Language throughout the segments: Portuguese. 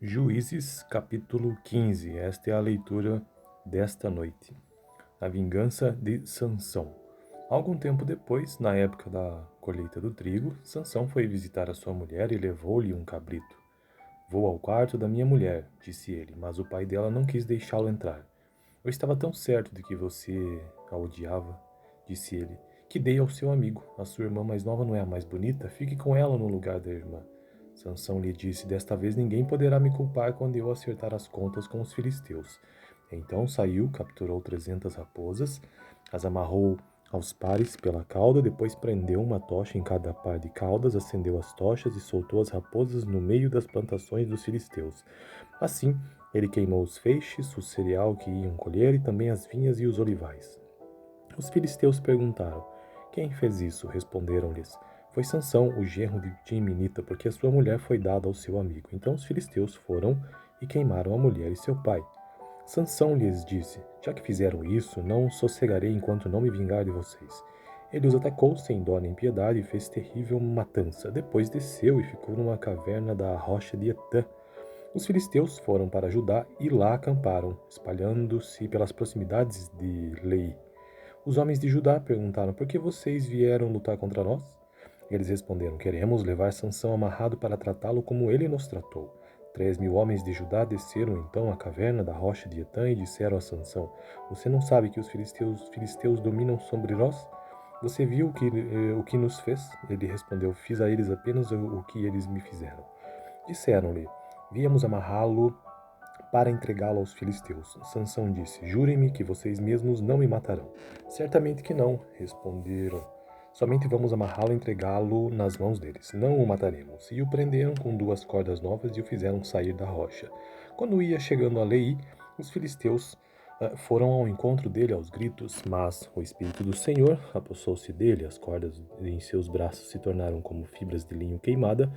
Juízes capítulo 15. Esta é a leitura desta noite. A vingança de Sansão. Algum tempo depois, na época da colheita do trigo, Sansão foi visitar a sua mulher e levou-lhe um cabrito. "Vou ao quarto da minha mulher", disse ele, mas o pai dela não quis deixá-lo entrar. "Eu estava tão certo de que você a odiava", disse ele, "que dei ao seu amigo. A sua irmã mais nova não é a mais bonita? Fique com ela no lugar da irmã." Sansão lhe disse: "Desta vez ninguém poderá me culpar quando eu acertar as contas com os filisteus." Então saiu, capturou 300 raposas, as amarrou aos pares pela cauda, depois prendeu uma tocha em cada par de caudas, acendeu as tochas e soltou as raposas no meio das plantações dos filisteus. Assim, ele queimou os feixes, o cereal que iam colher e também as vinhas e os olivais. Os filisteus perguntaram: "Quem fez isso?" Responderam-lhes: "Foi Sansão, o genro de Timnita, porque a sua mulher foi dada ao seu amigo." Então os filisteus foram e queimaram a mulher e seu pai. Sansão lhes disse: "Já que fizeram isso, não sossegarei enquanto não me vingar de vocês." Ele os atacou sem dó nem piedade e fez terrível matança. Depois desceu e ficou numa caverna da rocha de Etã. Os filisteus foram para Judá e lá acamparam, espalhando-se pelas proximidades de Lei. Os homens de Judá perguntaram: "Por que vocês vieram lutar contra nós?" Eles responderam: "Queremos levar Sansão amarrado para tratá-lo como ele nos tratou." 3.000 homens de Judá desceram então à caverna da rocha de Etã e disseram a Sansão: "Você não sabe que os filisteus dominam sobre nós? Você viu o que nos fez?" Ele respondeu: "Fiz a eles apenas o que eles me fizeram." Disseram-lhe: "Viemos amarrá-lo para entregá-lo aos filisteus." Sansão disse: "Jurem-me que vocês mesmos não me matarão." "Certamente que não", responderam. "Somente vamos amarrá-lo e entregá-lo nas mãos deles. Não o mataremos." E o prenderam com 2 cordas novas e o fizeram sair da rocha. Quando ia chegando a Lei, os filisteus foram ao encontro dele aos gritos, mas o Espírito do Senhor apossou-se dele, as cordas em seus braços se tornaram como fibras de linho queimada,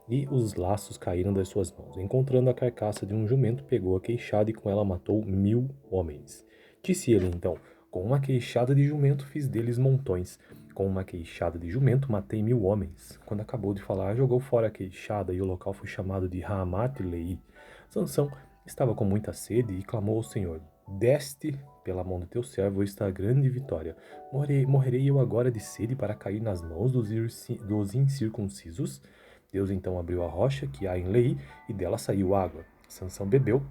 e os laços caíram das suas mãos. Encontrando a carcaça de um jumento, pegou a queixada e com ela matou 1.000 homens. Disse ele então: "Com uma queixada de jumento fiz deles montões. Com uma queixada de jumento matei 1.000 homens." Quando acabou de falar, jogou fora a queixada e o local foi chamado de Raamat-Leí. Sansão estava com muita sede e clamou ao Senhor: "Deste pela mão de teu servo esta grande vitória. Morrerei eu agora de sede para cair nas mãos dos incircuncisos?" Deus então abriu a rocha que há em Lei e dela saiu água. Sansão bebeu,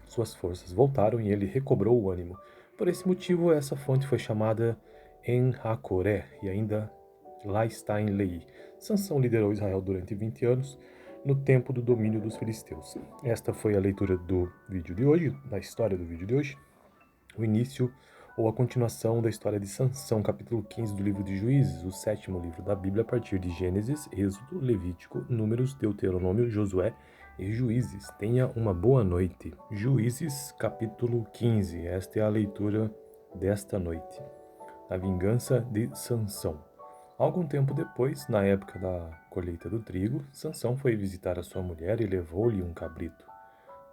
suas forças voltaram e ele recobrou o ânimo. Por esse motivo, essa fonte foi chamada En-Hacoré e ainda lá está em Lei. Sansão liderou Israel durante 20 anos, no tempo do domínio dos filisteus. Esta foi a leitura do vídeo de hoje, da história do vídeo de hoje. O início ou a continuação da história de Sansão, capítulo 15 do livro de Juízes, o 7º livro da Bíblia, a partir de Gênesis, Êxodo, Levítico, Números, Deuteronômio, Josué e Juízes. Tenha uma boa noite. Juízes, capítulo 15. Esta é a leitura desta noite. A vingança de Sansão. Algum tempo depois, na época da colheita do trigo, Sansão foi visitar a sua mulher e levou-lhe um cabrito.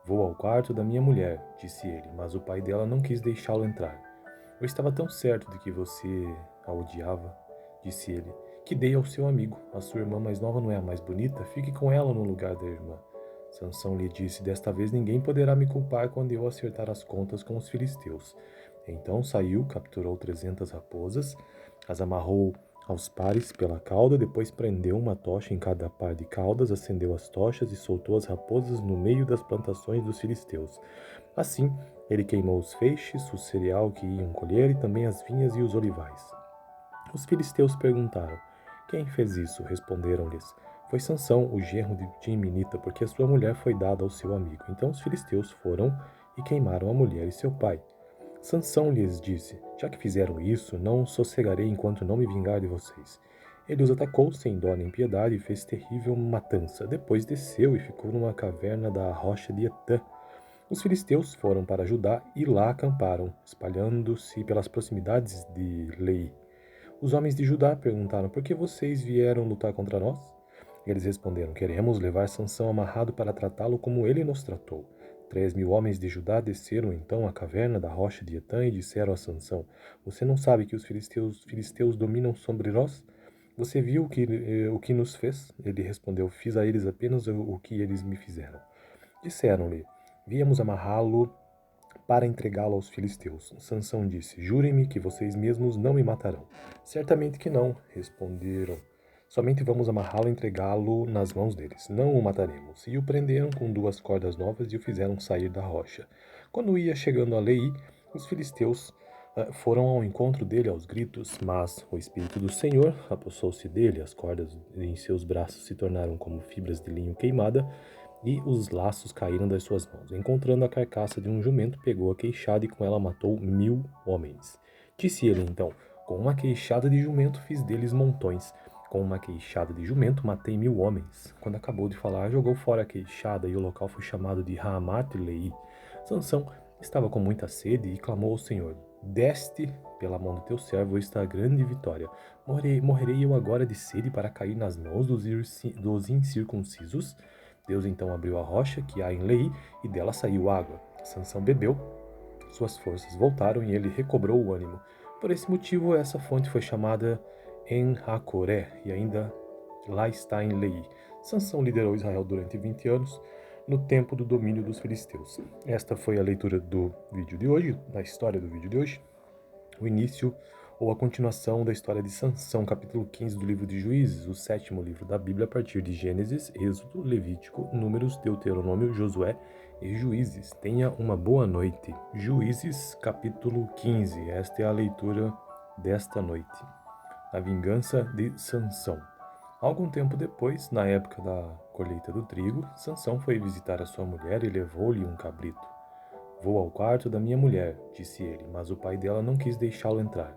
"Vou ao quarto da minha mulher", disse ele, mas o pai dela não quis deixá-lo entrar. "Eu estava tão certo de que você a odiava", disse ele, "que dei ao seu amigo. A sua irmã mais nova não é a mais bonita? Fique com ela no lugar da irmã." Sansão lhe disse: "Desta vez ninguém poderá me culpar quando eu acertar as contas com os filisteus." Então saiu, capturou 300 raposas, as amarrou aos pares pela cauda, depois prendeu uma tocha em cada par de caudas, acendeu as tochas e soltou as raposas no meio das plantações dos filisteus. Assim, ele queimou os feixes, o cereal que iam colher e também as vinhas e os olivais. Os filisteus perguntaram: "Quem fez isso?" Responderam-lhes: "Foi Sansão, o genro de Timnita, porque a sua mulher foi dada ao seu amigo." Então os filisteus foram e queimaram a mulher e seu pai. Sansão lhes disse: "Já que fizeram isso, não sossegarei enquanto não me vingar de vocês." Ele os atacou sem dó nem piedade e fez terrível matança. Depois desceu e ficou numa caverna da rocha de Etã. Os filisteus foram para Judá e lá acamparam, espalhando-se pelas proximidades de Lei. Os homens de Judá perguntaram: "Por que vocês vieram lutar contra nós?" Eles responderam: "Queremos levar Sansão amarrado para tratá-lo como ele nos tratou." 3.000 homens de Judá desceram então à caverna da rocha de Etã e disseram a Sansão: "Você não sabe que os filisteus dominam sobre nós? Você viu o que nos fez?" Ele respondeu: "Fiz a eles apenas o que eles me fizeram." Disseram-lhe: Viemos amarrá-lo para entregá-lo aos filisteus. Sansão disse: Jurem-me que vocês mesmos não me matarão. Certamente que não, responderam. Somente vamos amarrá-lo e entregá-lo nas mãos deles. Não o mataremos. E o prenderam com 2 cordas novas e o fizeram sair da rocha. Quando ia chegando a Lei, os filisteus foram ao encontro dele aos gritos, mas o Espírito do Senhor apossou-se dele, as cordas em seus braços se tornaram como fibras de linho queimada, e os laços caíram das suas mãos. Encontrando a carcaça de um jumento, pegou a queixada e com ela matou 1000 homens. Disse ele então: Com uma queixada de jumento fiz deles montões. Com uma queixada de jumento matei 1000 homens. Quando acabou de falar, jogou fora a queixada e o local foi chamado de Raamat-Leí. Sansão estava com muita sede e clamou ao Senhor: Deste pela mão do teu servo esta grande vitória. Morrerei eu agora de sede para cair nas mãos dos incircuncisos? Deus então abriu a rocha que há em Lei e dela saiu água. Sansão bebeu, suas forças voltaram e ele recobrou o ânimo. Por esse motivo, essa fonte foi chamada En-Hacoré e ainda lá está em Lei. Sansão liderou Israel durante 20 anos, no tempo do domínio dos filisteus. Esta foi a leitura do vídeo de hoje, da história do vídeo de hoje. O início ou a continuação da história de Sansão, capítulo 15 do livro de Juízes, o 7º livro da Bíblia, a partir de Gênesis, Êxodo, Levítico, Números, Deuteronômio, Josué e Juízes. Tenha uma boa noite. Juízes, capítulo 15. Esta é a leitura desta noite. A vingança de Sansão. Algum tempo depois, na época da colheita do trigo, Sansão foi visitar a sua mulher e levou-lhe um cabrito. Vou ao quarto da minha mulher, disse ele, mas o pai dela não quis deixá-lo entrar.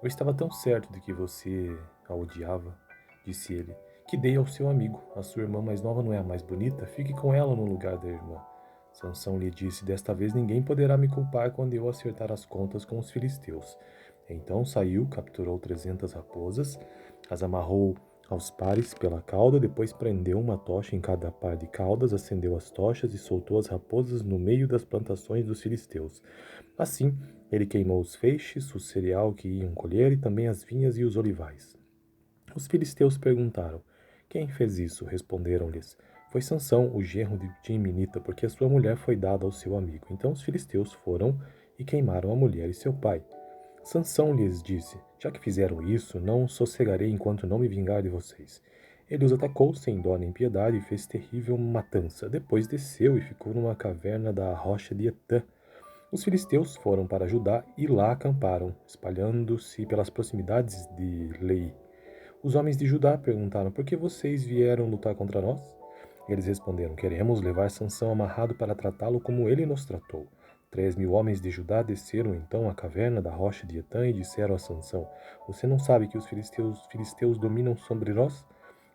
Eu estava tão certo de que você a odiava, disse ele, que dei ao seu amigo. A sua irmã mais nova não é a mais bonita? Fique com ela no lugar da irmã. Sansão lhe disse: Desta vez ninguém poderá me culpar quando eu acertar as contas com os filisteus. Então saiu, capturou 300 raposas, as amarrou aos pares pela cauda, depois prendeu uma tocha em cada par de caudas, acendeu as tochas e soltou as raposas no meio das plantações dos filisteus. Assim, ele queimou os feixes, o cereal que iam colher e também as vinhas e os olivais. Os filisteus perguntaram: Quem fez isso? Responderam-lhes: Foi Sansão, o genro de Timnita, porque a sua mulher foi dada ao seu amigo. Então os filisteus foram e queimaram a mulher e seu pai. Sansão lhes disse: Já que fizeram isso, não sossegarei enquanto não me vingar de vocês. Ele os atacou sem dó nem piedade e fez terrível matança. Depois desceu e ficou numa caverna da rocha de Etã. Os filisteus foram para Judá e lá acamparam, espalhando-se pelas proximidades de Lei. Os homens de Judá perguntaram: Por que vocês vieram lutar contra nós? Eles responderam: Queremos levar Sansão amarrado para tratá-lo como ele nos tratou. 3.000 homens de Judá desceram então à caverna da rocha de Etã e disseram a Sansão: Você não sabe que os filisteus dominam sobre nós?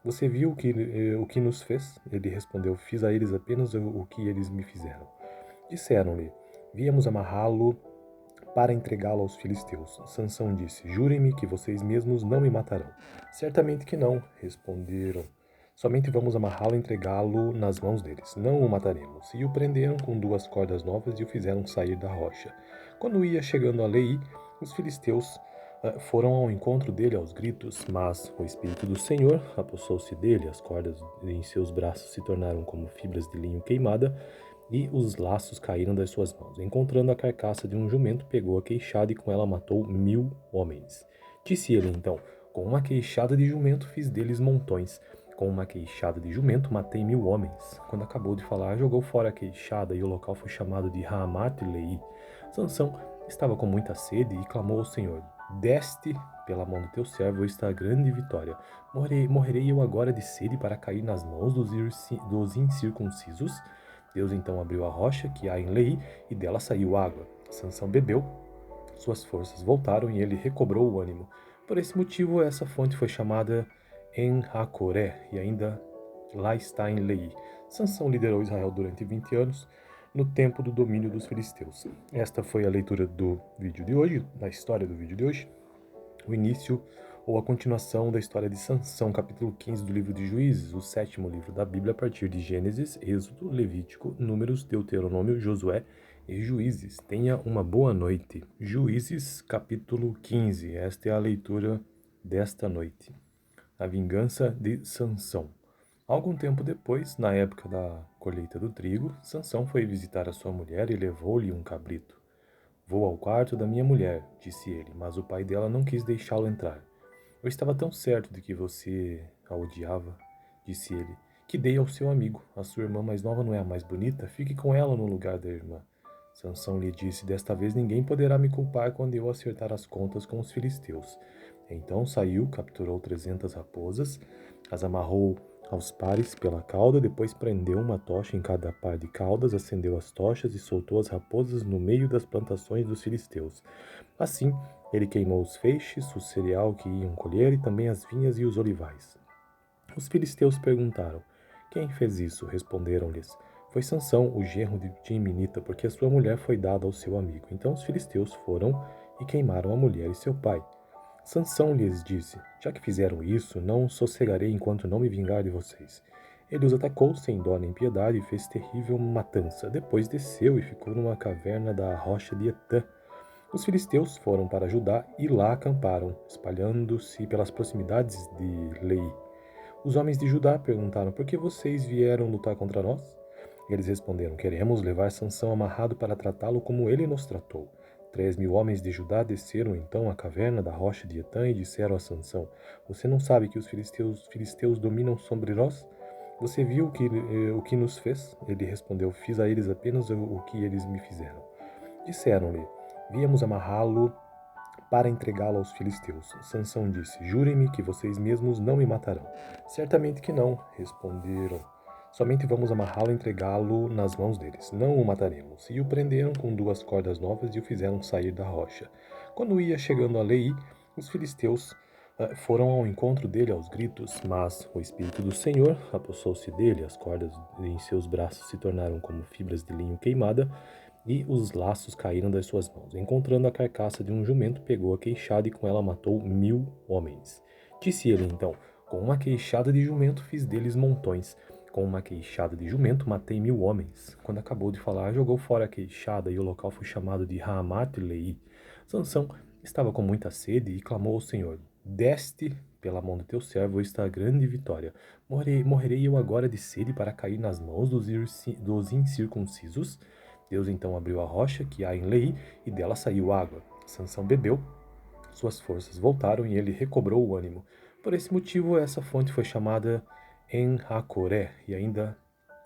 Você viu o que nos fez? Ele respondeu: Fiz a eles apenas o que eles me fizeram. Disseram-lhe: Viemos amarrá-lo para entregá-lo aos filisteus. Sansão disse: Jurem-me que vocês mesmos não me matarão. Certamente que não, responderam. Somente vamos amarrá-lo e entregá-lo nas mãos deles. Não o mataremos. E o prenderam com 2 cordas novas e o fizeram sair da rocha. Quando ia chegando a Lei, os filisteus foram ao encontro dele aos gritos, mas o Espírito do Senhor apossou-se dele, as cordas em seus braços se tornaram como fibras de linho queimada, e os laços caíram das suas mãos. Encontrando a carcaça de um jumento, pegou a queixada e com ela matou 1000 homens. Disse ele então: Com uma queixada de jumento fiz deles montões. Com uma queixada de jumento matei 1000 homens. Quando acabou de falar, jogou fora a queixada e o local foi chamado de Raamat-Leí. Sansão estava com muita sede e clamou ao Senhor: Deste pela mão do teu servo esta grande vitória. Morrerei eu agora de sede para cair nas mãos dos incircuncisos? Deus então abriu a rocha que há em Lei e dela saiu água. Sansão bebeu, suas forças voltaram e ele recobrou o ânimo. Por esse motivo, essa fonte foi chamada En-Hacoré e ainda lá está em Lei. Sansão liderou Israel durante 20 anos, no tempo do domínio dos filisteus. Esta foi a leitura do vídeo de hoje, da história do vídeo de hoje. O início ou a continuação da história de Sansão, capítulo 15 do livro de Juízes, o 7º livro da Bíblia, a partir de Gênesis, Êxodo, Levítico, Números, Deuteronômio, Josué e Juízes. Tenha uma boa noite. Juízes, capítulo 15. Esta é a leitura desta noite. A vingança de Sansão. Algum tempo depois, na época da colheita do trigo, Sansão foi visitar a sua mulher e levou-lhe um cabrito. Vou ao quarto da minha mulher, disse ele, mas o pai dela não quis deixá-lo entrar. Eu estava tão certo de que você a odiava, disse ele, que dei ao seu amigo. A sua irmã mais nova não é a mais bonita? Fique com ela no lugar da irmã. Sansão lhe disse, desta vez ninguém poderá me culpar quando eu acertar as contas com os filisteus. Então saiu, capturou 300 raposas, as amarrou aos pares pela cauda, depois prendeu uma tocha em cada par de caudas, acendeu as tochas e soltou as raposas no meio das plantações dos filisteus. Assim, ele queimou os feixes, o cereal que iam colher e também as vinhas e os olivais. Os filisteus perguntaram: Quem fez isso? Responderam-lhes: Foi Sansão, o genro de Timnita, porque a sua mulher foi dada ao seu amigo. Então os filisteus foram e queimaram a mulher e seu pai. Sansão lhes disse: Já que fizeram isso, não sossegarei enquanto não me vingar de vocês. Ele os atacou sem dó nem piedade e fez terrível matança. Depois desceu e ficou numa caverna da rocha de Etã. Os filisteus foram para Judá e lá acamparam, espalhando-se pelas proximidades de Lei. Os homens de Judá perguntaram: Por que vocês vieram lutar contra nós? Eles responderam: Queremos levar Sansão amarrado para tratá-lo como ele nos tratou. 3.000 homens de Judá desceram então à caverna da rocha de Etã e disseram a Sansão: Você não sabe que os filisteus dominam sobre nós? Você viu o que nos fez? Ele respondeu: Fiz a eles apenas o que eles me fizeram. Disseram-lhe: Viemos amarrá-lo para entregá-lo aos filisteus. Sansão disse: Jurem-me que vocês mesmos não me matarão. Certamente que não, responderam. Somente vamos amarrá-lo e entregá-lo nas mãos deles. Não o mataremos. E o prenderam com 2 cordas novas e o fizeram sair da rocha. Quando ia chegando a Lei, os filisteus foram ao encontro dele aos gritos, mas o Espírito do Senhor apossou-se dele, as cordas em seus braços se tornaram como fibras de linho queimada, e os laços caíram das suas mãos. Encontrando a carcaça de um jumento, pegou a queixada e com ela matou 1.000 homens. Disse ele então: Com uma queixada de jumento fiz deles montões. Com uma queixada de jumento matei 1.000 homens. Quando acabou de falar, jogou fora a queixada e o local foi chamado de Raamat-Leí. Sansão estava com muita sede e clamou ao Senhor: Deste pela mão do teu servo esta grande vitória. Morrerei eu agora de sede para cair nas mãos dos incircuncisos? Deus então abriu a rocha que há em Lei e dela saiu água. Sansão bebeu, suas forças voltaram e ele recobrou o ânimo. Por esse motivo, essa fonte foi chamada En-Hacoré e ainda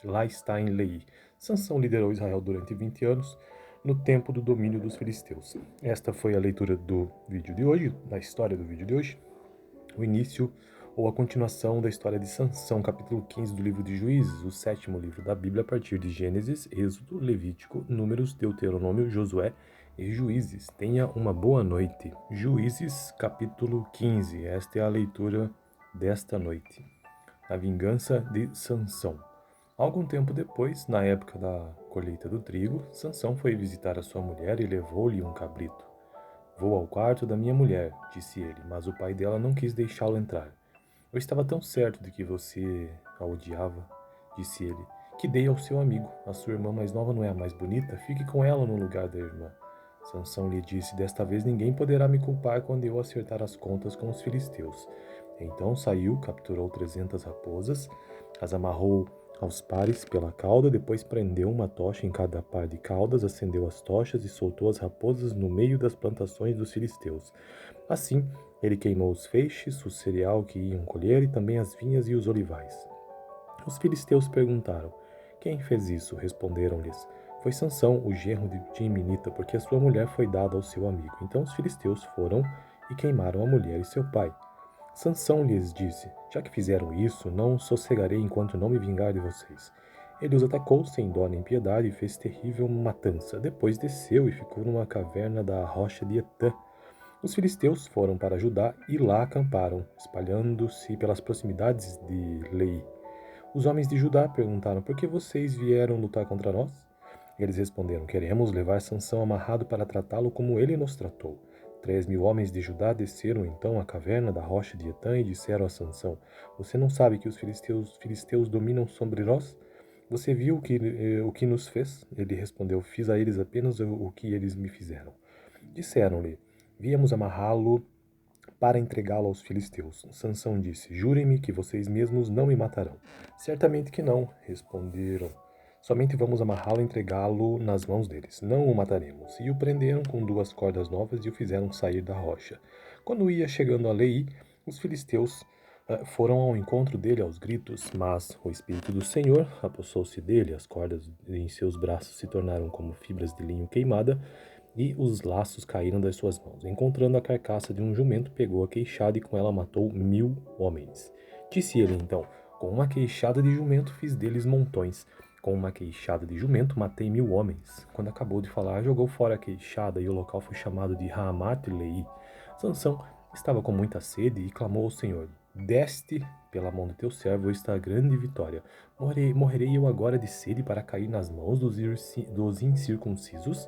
lá está em Lei. Sansão liderou Israel durante 20 anos, no tempo do domínio dos filisteus. Esta foi a leitura do vídeo de hoje, da história do vídeo de hoje. O início ou a continuação da história de Sansão, capítulo 15 do livro de Juízes, o 7º livro da Bíblia, a partir de Gênesis, Êxodo, Levítico, Números, Deuteronômio, Josué e Juízes. Tenha uma boa noite. Juízes, capítulo 15. Esta é a leitura desta noite. A vingança de Sansão. Algum tempo depois, na época da colheita do trigo, Sansão foi visitar a sua mulher e levou-lhe um cabrito. Vou ao quarto da minha mulher, disse ele, mas o pai dela não quis deixá-lo entrar. Eu estava tão certo de que você a odiava, disse ele, que dei ao seu amigo. A sua irmã mais nova não é a mais bonita? Fique com ela no lugar da irmã. Sansão lhe disse, desta vez ninguém poderá me culpar quando eu acertar as contas com os filisteus. Então saiu, capturou 300 raposas, as amarrou aos pares pela cauda, depois prendeu uma tocha em cada par de caudas, acendeu as tochas e soltou as raposas no meio das plantações dos filisteus. Assim, ele queimou os feixes, o cereal que iam colher e também as vinhas e os olivais. Os filisteus perguntaram: Quem fez isso? Responderam-lhes: Foi Sansão, o genro de Timnita, porque a sua mulher foi dada ao seu amigo. Então os filisteus foram e queimaram a mulher e seu pai. Sansão lhes disse: Já que fizeram isso, não sossegarei enquanto não me vingar de vocês. Ele os atacou sem dó nem piedade e fez terrível matança. Depois desceu e ficou numa caverna da rocha de Etã. Os filisteus foram para Judá e lá acamparam, espalhando-se pelas proximidades de Lei. Os homens de Judá perguntaram: Por que vocês vieram lutar contra nós? Eles responderam: Queremos levar Sansão amarrado para tratá-lo como ele nos tratou. 3.000 homens de Judá desceram então à caverna da rocha de Etã e disseram a Sansão: Você não sabe que os filisteus dominam sobre nós? Você viu o que nos fez? Ele respondeu: Fiz a eles apenas o que eles me fizeram. Disseram-lhe: Viemos amarrá-lo para entregá-lo aos filisteus. Sansão disse: Jurem-me que vocês mesmos não me matarão. Certamente que não, responderam. Somente vamos amarrá-lo e entregá-lo nas mãos deles. Não o mataremos. E o prenderam com 2 cordas novas e o fizeram sair da rocha. Quando ia chegando a Lei, os filisteus foram ao encontro dele aos gritos, mas o Espírito do Senhor apossou-se dele, as cordas em seus braços se tornaram como fibras de linho queimada, e os laços caíram das suas mãos. Encontrando a carcaça de um jumento, pegou a queixada e com ela matou 1000 homens. Disse ele então: com uma queixada de jumento fiz deles montões. Com uma queixada de jumento matei 1000 homens. Quando acabou de falar, jogou fora a queixada e o local foi chamado de Raamat-Leí. Sansão estava com muita sede e clamou ao Senhor: Deste pela mão do teu servo esta grande vitória. Morrerei eu agora de sede para cair nas mãos dos incircuncisos?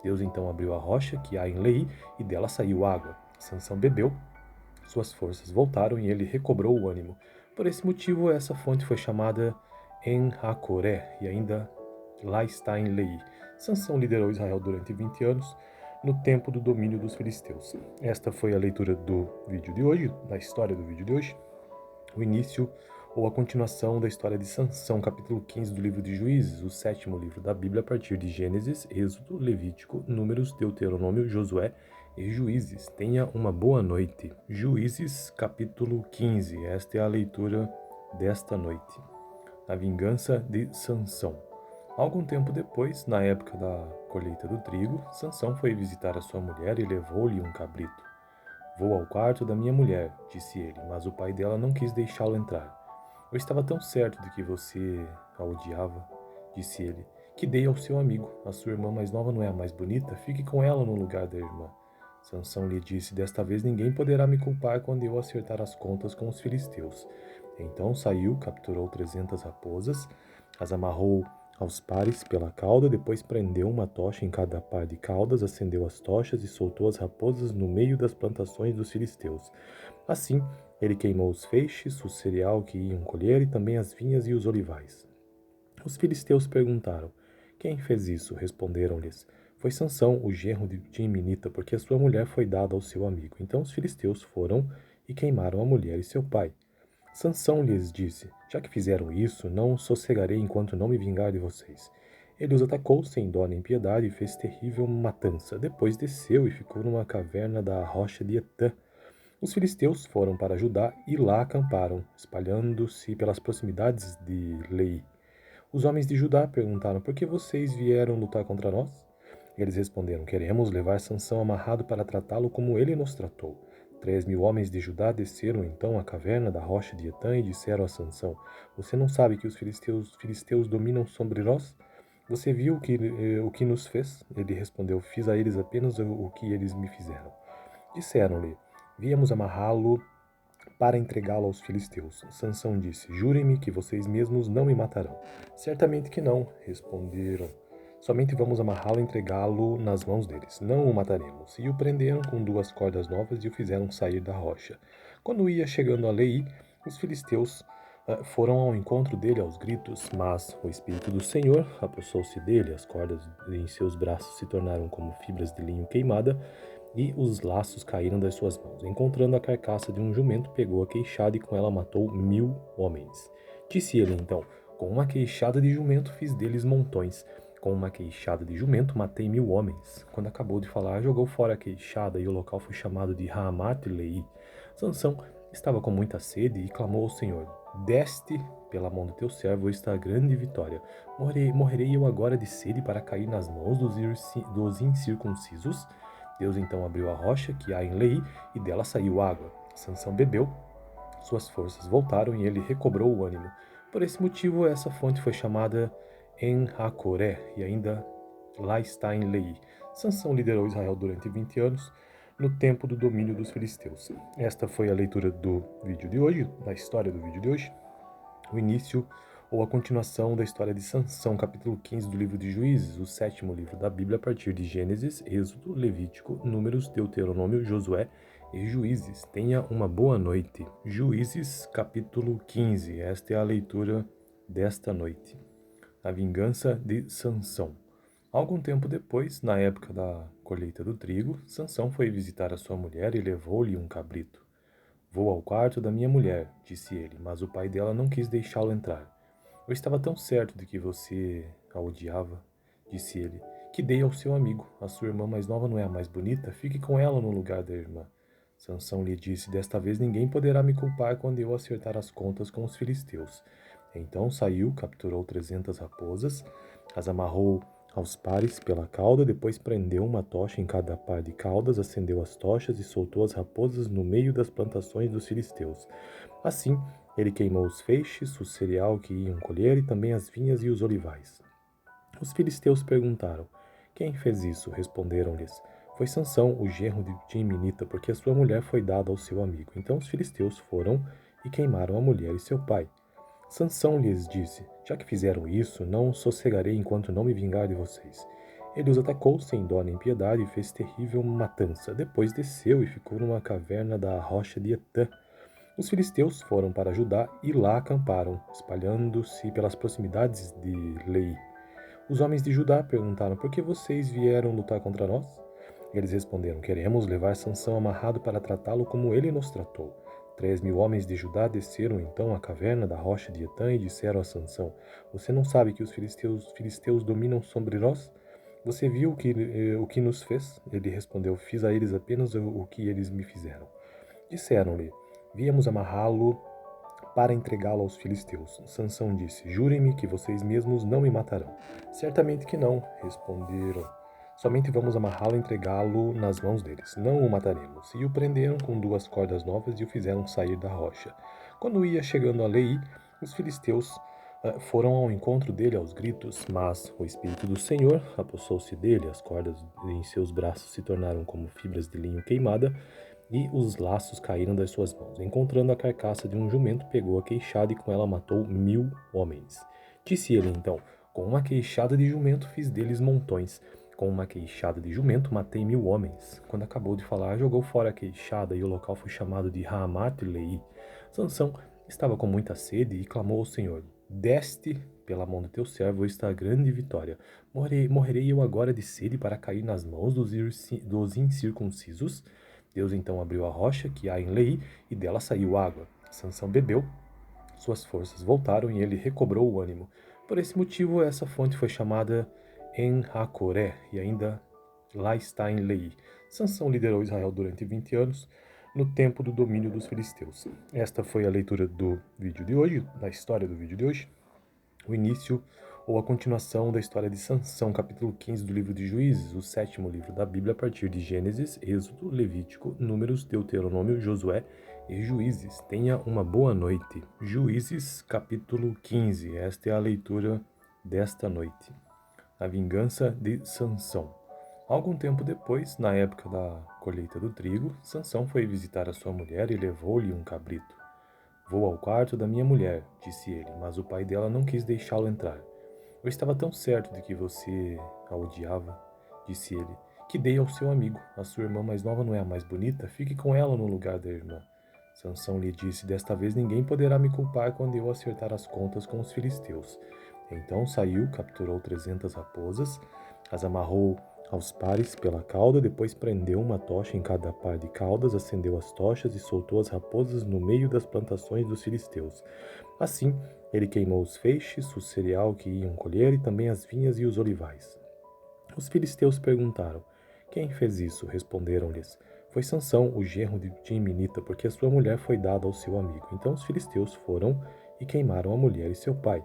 Deus então abriu a rocha que há em Lei e dela saiu água. Sansão bebeu, suas forças voltaram e ele recobrou o ânimo. Por esse motivo, essa fonte foi chamada En-Hacoré e ainda lá está em Lei. Sansão liderou Israel durante 20 anos, no tempo do domínio dos filisteus. Esta foi a leitura do vídeo de hoje, da história do vídeo de hoje, o início ou a continuação da história de Sansão, capítulo 15 do livro de Juízes, o 7º livro da Bíblia, a partir de Gênesis, Êxodo, Levítico, Números, Deuteronômio, Josué e Juízes. Tenha uma boa noite. Juízes, capítulo 15. Esta é a leitura desta noite. A vingança de Sansão. Algum tempo depois, na época da colheita do trigo, Sansão foi visitar a sua mulher e levou-lhe um cabrito. Vou ao quarto da minha mulher, disse ele, mas o pai dela não quis deixá-lo entrar. Eu estava tão certo de que você a odiava, disse ele, que dei ao seu amigo. A sua irmã mais nova não é a mais bonita? Fique com ela no lugar da irmã. Sansão lhe disse: desta vez ninguém poderá me culpar quando eu acertar as contas com os filisteus. Então saiu, capturou 300 raposas, as amarrou aos pares pela cauda, depois prendeu uma tocha em cada par de caudas, acendeu as tochas e soltou as raposas no meio das plantações dos filisteus. Assim, ele queimou os feixes, o cereal que iam colher e também as vinhas e os olivais. Os filisteus perguntaram: quem fez isso? Responderam-lhes: foi Sansão, o genro de Timnita, porque a sua mulher foi dada ao seu amigo. Então os filisteus foram e queimaram a mulher e seu pai. Sansão lhes disse: já que fizeram isso, não sossegarei enquanto não me vingar de vocês. Ele os atacou sem dó nem piedade e fez terrível matança. Depois desceu e ficou numa caverna da rocha de Etã. Os filisteus foram para Judá e lá acamparam, espalhando-se pelas proximidades de Lei. Os homens de Judá perguntaram: por que vocês vieram lutar contra nós? Eles responderam: queremos levar Sansão amarrado para tratá-lo como ele nos tratou. 3.000 homens de Judá desceram então à caverna da rocha de Etã e disseram a Sansão: você não sabe que os filisteus dominam sobre nós? Você viu o que nos fez? Ele respondeu: fiz a eles apenas o que eles me fizeram. Disseram-lhe: viemos amarrá-lo para entregá-lo aos filisteus. Sansão disse: jurem-me que vocês mesmos não me matarão. Certamente que não, responderam. Somente vamos amarrá-lo e entregá-lo nas mãos deles. Não o mataremos. E o prenderam com 2 cordas novas e o fizeram sair da rocha. Quando ia chegando a Lei, os filisteus foram ao encontro dele aos gritos, mas o Espírito do Senhor apossou-se dele, as cordas em seus braços se tornaram como fibras de linho queimada, e os laços caíram das suas mãos. Encontrando a carcaça de um jumento, pegou a queixada e com ela matou 1000 homens. Disse ele então: com uma queixada de jumento fiz deles montões. Com uma queixada de jumento matei 1000 homens. Quando acabou de falar, jogou fora a queixada e o local foi chamado de Raamat-Leí. Sansão estava com muita sede e clamou ao Senhor: deste pela mão do teu servo esta grande vitória. Morrerei eu agora de sede para cair nas mãos dos incircuncisos? Deus então abriu a rocha que há em Lei e dela saiu água. Sansão bebeu, suas forças voltaram e ele recobrou o ânimo. Por esse motivo, essa fonte foi chamada En-Hacoré e ainda lá está em Lei. Sansão liderou Israel durante 20 anos, no tempo do domínio dos filisteus. Esta foi a leitura do vídeo de hoje, da história do vídeo de hoje, o início ou a continuação da história de Sansão, capítulo 15 do livro de Juízes, o 7º livro da Bíblia, a partir de Gênesis, Êxodo, Levítico, Números, Deuteronômio, Josué e Juízes. Tenha uma boa noite. Juízes, capítulo 15. Esta é a leitura desta noite. A vingança de Sansão. Algum tempo depois, na época da colheita do trigo, Sansão foi visitar a sua mulher e levou-lhe um cabrito. Vou ao quarto da minha mulher, disse ele, mas o pai dela não quis deixá-lo entrar. Eu estava tão certo de que você a odiava, disse ele, que dei ao seu amigo. A sua irmã mais nova não é a mais bonita? Fique com ela no lugar da irmã. Sansão lhe disse: Desta vez ninguém poderá me culpar quando eu acertar as contas com os filisteus. Então saiu, capturou 300 raposas, as amarrou aos pares pela cauda, depois prendeu uma tocha em cada par de caudas, acendeu as tochas e soltou as raposas no meio das plantações dos filisteus. Assim, ele queimou os feixes, o cereal que iam colher e também as vinhas e os olivais. Os filisteus perguntaram: Quem fez isso? Responderam-lhes: Foi Sansão, o genro de Timnita, porque a sua mulher foi dada ao seu amigo. Então os filisteus foram e queimaram a mulher e seu pai. Sansão lhes disse: Já que fizeram isso, não sossegarei enquanto não me vingar de vocês. Ele os atacou sem dó nem piedade e fez terrível matança. Depois desceu e ficou numa caverna da rocha de Etã. Os filisteus foram para Judá e lá acamparam, espalhando-se pelas proximidades de Lei. Os homens de Judá perguntaram: Por que vocês vieram lutar contra nós? Eles responderam: Queremos levar Sansão amarrado para tratá-lo como ele nos tratou. 3.000 homens de Judá desceram então à caverna da rocha de Etã e disseram a Sansão: Você não sabe que os filisteus dominam sobre nós? Você viu o que nos fez? Ele respondeu: Fiz a eles apenas o que eles me fizeram. Disseram-lhe: Viemos amarrá-lo para entregá-lo aos filisteus. Sansão disse: Jurem-me que vocês mesmos não me matarão. Certamente que não, responderam. Somente vamos amarrá-lo e entregá-lo nas mãos deles. Não o mataremos. E o prenderam com 2 cordas novas e o fizeram sair da rocha. Quando ia chegando a Lei, os filisteus foram ao encontro dele aos gritos, mas o Espírito do Senhor apossou-se dele, as cordas em seus braços se tornaram como fibras de linho queimada, e os laços caíram das suas mãos. Encontrando a carcaça de um jumento, pegou a queixada e com ela matou 1.000 homens. Disse ele então: Com uma queixada de jumento fiz deles montões. Com uma queixada de jumento matei 1.000 homens. Quando acabou de falar, jogou fora a queixada e o local foi chamado de Raamat-Leí. Sansão estava com muita sede e clamou ao Senhor: Deste pela mão do teu servo esta grande vitória. Morrerei eu agora de sede para cair nas mãos dos incircuncisos? Deus então abriu a rocha que há em Lei e dela saiu água. Sansão bebeu, suas forças voltaram e ele recobrou o ânimo. Por esse motivo, essa fonte foi chamada En-Hacoré e ainda lá está em Lei. Sansão liderou Israel durante 20 anos, no tempo do domínio dos filisteus. Esta foi a leitura do vídeo de hoje, da história do vídeo de hoje. O início ou a continuação da história de Sansão, capítulo 15 do livro de Juízes, o 7º livro da Bíblia, a partir de Gênesis, Êxodo, Levítico, Números, Deuteronômio, Josué e Juízes. Tenha uma boa noite. Juízes, capítulo 15. Esta é a leitura desta noite. A vingança de Sansão. Algum tempo depois, na época da colheita do trigo, Sansão foi visitar a sua mulher e levou-lhe um cabrito. Vou ao quarto da minha mulher, disse ele, mas o pai dela não quis deixá-lo entrar. Eu estava tão certo de que você a odiava, disse ele, que dei ao seu amigo. A sua irmã mais nova não é a mais bonita? Fique com ela no lugar da irmã. Sansão lhe disse: Desta vez ninguém poderá me culpar quando eu acertar as contas com os filisteus. Então saiu, capturou 300 raposas, as amarrou aos pares pela cauda, depois prendeu uma tocha em cada par de caudas, acendeu as tochas e soltou as raposas no meio das plantações dos filisteus. Assim, ele queimou os feixes, o cereal que iam colher e também as vinhas e os olivais. Os filisteus perguntaram: Quem fez isso? Responderam-lhes: Foi Sansão, o genro de Timnita, porque a sua mulher foi dada ao seu amigo. Então os filisteus foram e queimaram a mulher e seu pai.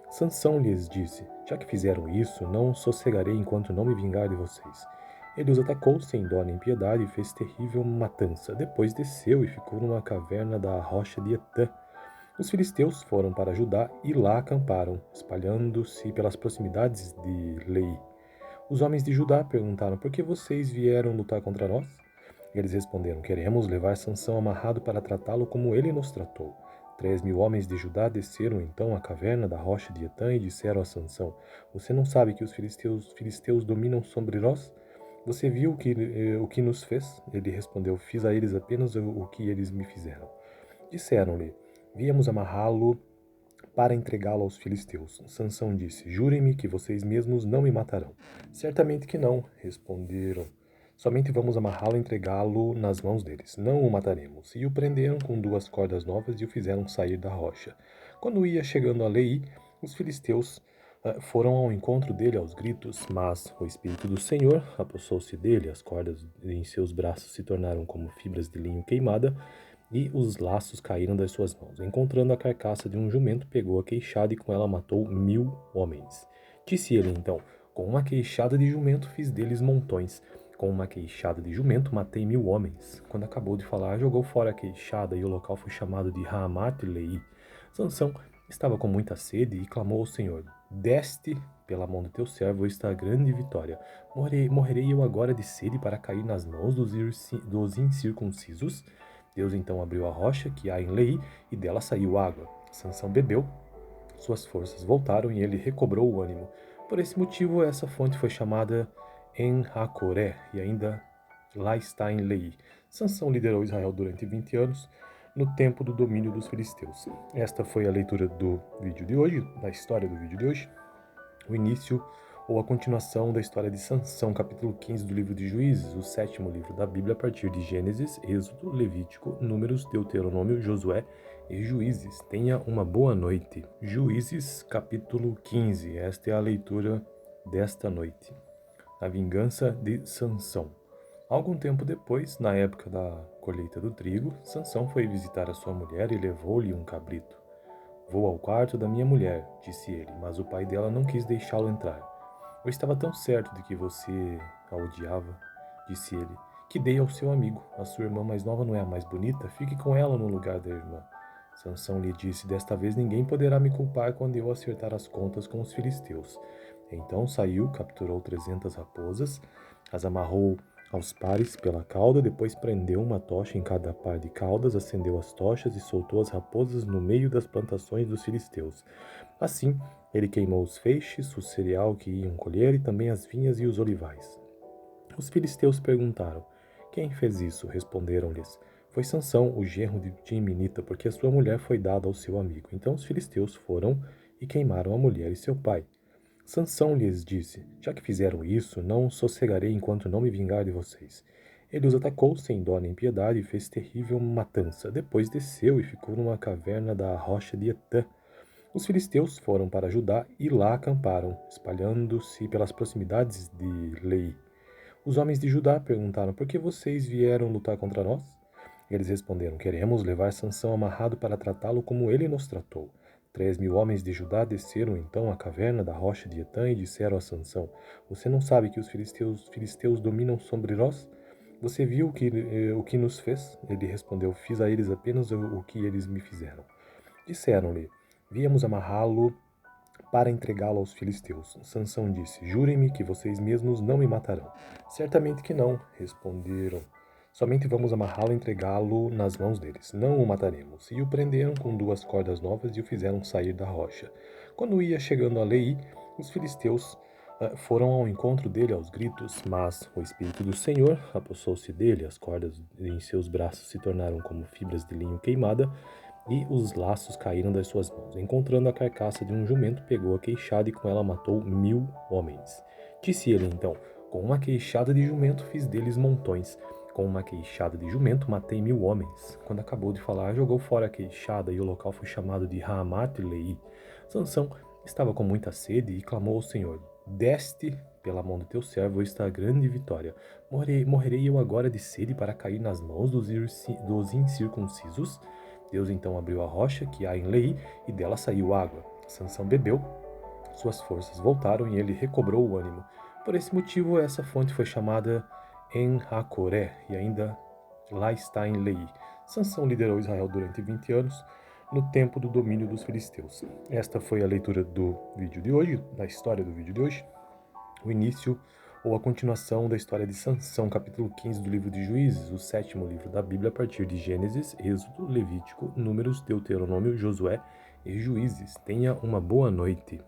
Sansão lhes disse: Já que fizeram isso, não sossegarei enquanto não me vingar de vocês. Ele os atacou sem dó nem piedade e fez terrível matança. Depois desceu e ficou numa caverna da rocha de Etã. Os filisteus foram para Judá e lá acamparam, espalhando-se pelas proximidades de Lei. Os homens de Judá perguntaram: Por que vocês vieram lutar contra nós? Eles responderam: Queremos levar Sansão amarrado para tratá-lo como ele nos tratou. 3.000 homens de Judá desceram então à caverna da rocha de Etã e disseram a Sansão: Você não sabe que os filisteus dominam sobre nós? Você viu o que nos fez? Ele respondeu: Fiz a eles apenas o que eles me fizeram. Disseram-lhe: Viemos amarrá-lo para entregá-lo aos filisteus. Sansão disse: Jurem-me que vocês mesmos não me matarão. Certamente que não, responderam. Somente vamos amarrá-lo e entregá-lo nas mãos deles. Não o mataremos. E o prenderam com 2 cordas novas e o fizeram sair da rocha. Quando ia chegando a Lei, os filisteus foram ao encontro dele aos gritos, mas o Espírito do Senhor apossou-se dele, as cordas em seus braços se tornaram como fibras de linho queimada, e os laços caíram das suas mãos. Encontrando a carcaça de um jumento, pegou a queixada e com ela matou 1000 homens. Disse ele então: com uma queixada de jumento fiz deles montões. Com uma queixada de jumento matei 1000 homens. Quando acabou de falar, jogou fora a queixada e o local foi chamado de Raamat-Leí. Sansão estava com muita sede e clamou ao Senhor: deste pela mão do teu servo esta grande vitória. Morrerei eu agora de sede para cair nas mãos dos incircuncisos? Deus então abriu a rocha que há em Lei e dela saiu água. Sansão bebeu, suas forças voltaram e ele recobrou o ânimo. Por esse motivo, essa fonte foi chamada En-Hacoré e ainda lá está em Lei. Sansão liderou Israel durante 20 anos, no tempo do domínio dos filisteus. Esta foi a leitura do vídeo de hoje, da história do vídeo de hoje. O início ou a continuação da história de Sansão, capítulo 15 do livro de Juízes, o 7º livro da Bíblia, a partir de Gênesis, Êxodo, Levítico, Números, Deuteronômio, Josué e Juízes. Tenha uma boa noite. Juízes, capítulo 15. Esta é a leitura desta noite. A vingança de Sansão. Algum tempo depois, na época da colheita do trigo, Sansão foi visitar a sua mulher e levou-lhe um cabrito. Vou ao quarto da minha mulher, disse ele, mas o pai dela não quis deixá-lo entrar. Eu estava tão certo de que você a odiava, disse ele, que dei ao seu amigo. A sua irmã mais nova não é a mais bonita? Fique com ela no lugar da irmã. Sansão lhe disse, desta vez ninguém poderá me culpar quando eu acertar as contas com os filisteus. Então saiu, capturou 300 raposas, as amarrou aos pares pela cauda, depois prendeu uma tocha em cada par de caudas, acendeu as tochas e soltou as raposas no meio das plantações dos filisteus. Assim, ele queimou os feixes, o cereal que iam colher e também as vinhas e os olivais. Os filisteus perguntaram: quem fez isso? Responderam-lhes: foi Sansão, o genro de Timnita, porque a sua mulher foi dada ao seu amigo. Então os filisteus foram e queimaram a mulher e seu pai. Sansão lhes disse: já que fizeram isso, não sossegarei enquanto não me vingar de vocês. Ele os atacou sem dó nem piedade e fez terrível matança. Depois desceu e ficou numa caverna da rocha de Etã. Os filisteus foram para Judá e lá acamparam, espalhando-se pelas proximidades de Lei. Os homens de Judá perguntaram: por que vocês vieram lutar contra nós? Eles responderam: queremos levar Sansão amarrado para tratá-lo como ele nos tratou. 3.000 homens de Judá desceram então à caverna da rocha de Etã e disseram a Sansão: você não sabe que os filisteus dominam sobre nós? Você viu o que nos fez? Ele respondeu: fiz a eles apenas o que eles me fizeram. Disseram-lhe: viemos amarrá-lo para entregá-lo aos filisteus. Sansão disse: jurem-me que vocês mesmos não me matarão. Certamente que não, responderam. Somente vamos amarrá-lo e entregá-lo nas mãos deles. Não o mataremos. E o prenderam com 2 cordas novas e o fizeram sair da rocha. Quando ia chegando a Lei, os filisteus foram ao encontro dele aos gritos, mas o Espírito do Senhor apossou-se dele, as cordas em seus braços se tornaram como fibras de linho queimada, e os laços caíram das suas mãos. Encontrando a carcaça de um jumento, pegou a queixada e com ela matou 1000 homens. Disse ele então: com uma queixada de jumento fiz deles montões. Com uma queixada de jumento matei 1000 homens. Quando acabou de falar, jogou fora a queixada e o local foi chamado de Raamat-Leí. Sansão estava com muita sede e clamou ao Senhor: deste pela mão do teu servo esta grande vitória. Morrerei eu agora de sede para cair nas mãos dos incircuncisos? Deus então abriu a rocha que há em Lei e dela saiu água. Sansão bebeu, suas forças voltaram e ele recobrou o ânimo. Por esse motivo, essa fonte foi chamada En-Hacoré e ainda lá está em Lei. Sansão liderou Israel durante 20 anos, no tempo do domínio dos filisteus. Esta foi a leitura do vídeo de hoje, da história do vídeo de hoje. O início ou a continuação da história de Sansão, capítulo 15 do livro de Juízes, o 7º livro da Bíblia, a partir de Gênesis, Êxodo, Levítico, Números, Deuteronômio, Josué e Juízes. Tenha uma boa noite.